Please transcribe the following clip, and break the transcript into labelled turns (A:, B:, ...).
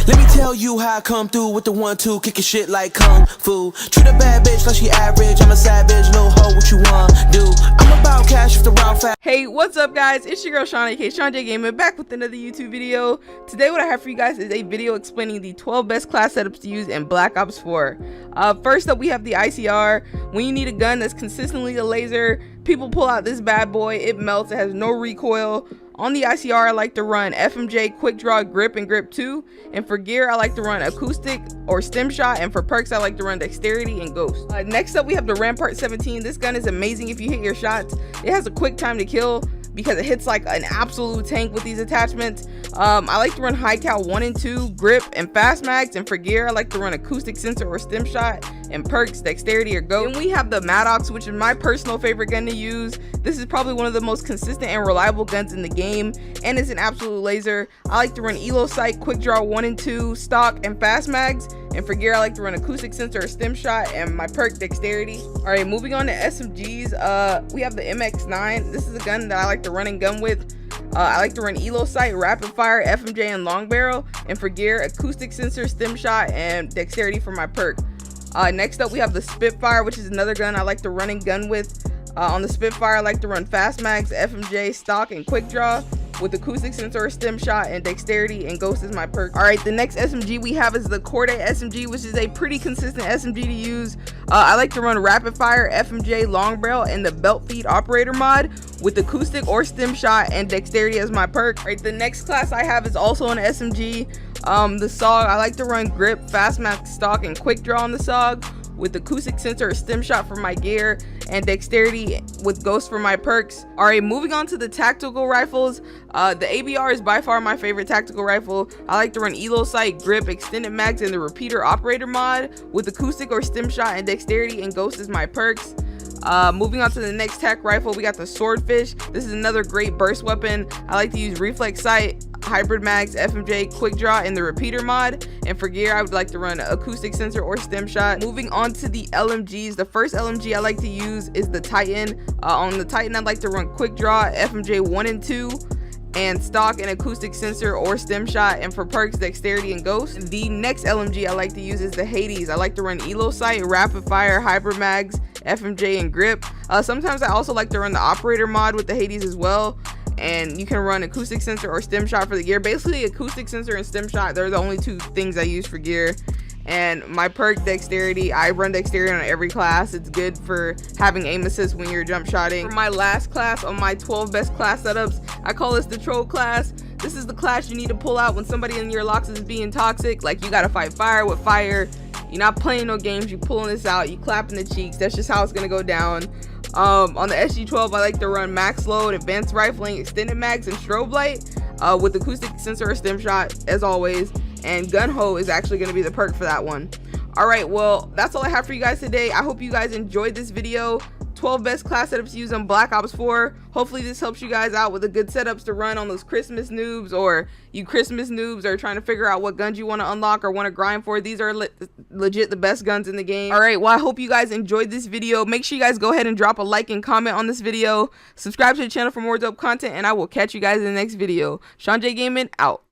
A: Let me tell you how I come through with the 1-2, kicking shit like Kung Fu. Treat a bad bitch like she average, I'm a savage, little hoe, what you want do? I'm about cash if the route fast.
B: Hey, what's up guys? It's your girl Shawn, aka ShawnJ Gaming, back with another YouTube video. Today what I have for you guys is a video explaining the 12 best class setups to use in Black Ops 4. First up we have the ICR. When you need a gun that's consistently a laser, people pull out this bad boy, it melts, it has no recoil. On the ICR, I like to run FMJ, Quick Draw, Grip, and Grip 2. And for gear, I like to run Acoustic or Stem Shot. And for perks, I like to run Dexterity and Ghost. Next up, we have the Rampart 17. This gun is amazing if you hit your shots. It has a quick time to kill because it hits like an absolute tank with these attachments. I like to run High Cal 1 and 2, Grip, and Fast Mags. And for gear, I like to run Acoustic Sensor or Stem Shot. And perks, Dexterity or Ghost. And we have the Madoff, which is my personal favorite gun to use. This is probably one of the most consistent and reliable guns in the game, and it's an absolute laser. I like to run Elo Sight, Quick Draw 1 and 2, Stock, and Fast Mags. And for gear, I like to run Acoustic Sensor or Stem Shot, and my perk, Dexterity. Alright, moving on to SMGs, we have the MX9. This is a gun that I like to run and gun with. I like to run Elo Sight, Rapid Fire, FMJ, and Long Barrel. And for gear, Acoustic Sensor, Stem Shot, and Dexterity for my perk. Next up, we have the Spitfire, which is another gun I like to run and gun with. On the Spitfire, I like to run Fast Mags, FMJ, Stock, and Quick Draw with Acoustic Sensor, Stem Shot, and Dexterity, and Ghost is my perk. Alright, the next SMG we have is the Quartet SMG, which is a pretty consistent SMG to use. I like to run Rapid Fire, FMJ, Long Barrel, and the Belt Feed Operator mod with Acoustic or Stem Shot and Dexterity as my perk. Alright, the next class I have is also an SMG. The SOG, I like to run Grip, Fast Max, Stock, and Quick Draw on the SOG with Acoustic Sensor or Stem Shot for my gear and Dexterity with Ghost for my perks. Alright, moving on to the tactical rifles. The ABR is by far my favorite tactical rifle. I like to run Elo Sight, Grip, Extended Mags, and the Repeater Operator mod with Acoustic or Stem Shot and Dexterity, and Ghost is my perks. Moving on to the next tac rifle, we got the Swordfish. This is another great burst weapon. I like to use Reflex Sight, Hybrid Mags, FMJ, Quick Draw, and the Repeater mod. And for gear, I would like to run Acoustic Sensor or Stem Shot. Moving on to the LMGs, the first LMG I like to use is the Titan. On the Titan, I like to run Quick Draw, FMJ 1 and 2, and Stock and Acoustic Sensor or Stem Shot, and for perks, Dexterity and Ghost. The next LMG I like to use is the Hades. I like to run Elo Sight, Rapid Fire, Hybrid Mags, FMJ, and Grip. Sometimes I also like to run the Operator mod with the Hades as well. And you can run Acoustic Sensor or Stem Shot for the gear. Basically, Acoustic Sensor and Stem Shot, they're the only two things I use for gear. And my perk, Dexterity, I run Dexterity on every class. It's good for having aim assist when you're jump shotting. For my last class on my 12 best class setups, I call this the Troll class. This is the class you need to pull out when somebody in your locks is being toxic. Like, you gotta fight fire with fire. You're not playing no games, you pulling this out, you clapping the cheeks. That's just how it's gonna go down. On the SG12, I like to run Max Load, Advanced Rifling, Extended Mags, and Strobe Light with Acoustic Sensor or Stem Shot as always. And Gun Ho is actually going to be the perk for that one. Alright, well, that's all I have for you guys today. I hope you guys enjoyed this video. 12 best class setups to use on Black Ops 4. Hopefully this helps you guys out with the good setups to run on those Christmas noobs, or you Christmas noobs are trying to figure out what guns you want to unlock or want to grind for. These are legit the best guns in the game. Alright, well, I hope you guys enjoyed this video. Make sure you guys go ahead and drop a like and comment on this video. Subscribe to the channel for more dope content, and I will catch you guys in the next video. ShawnJ Gaming out.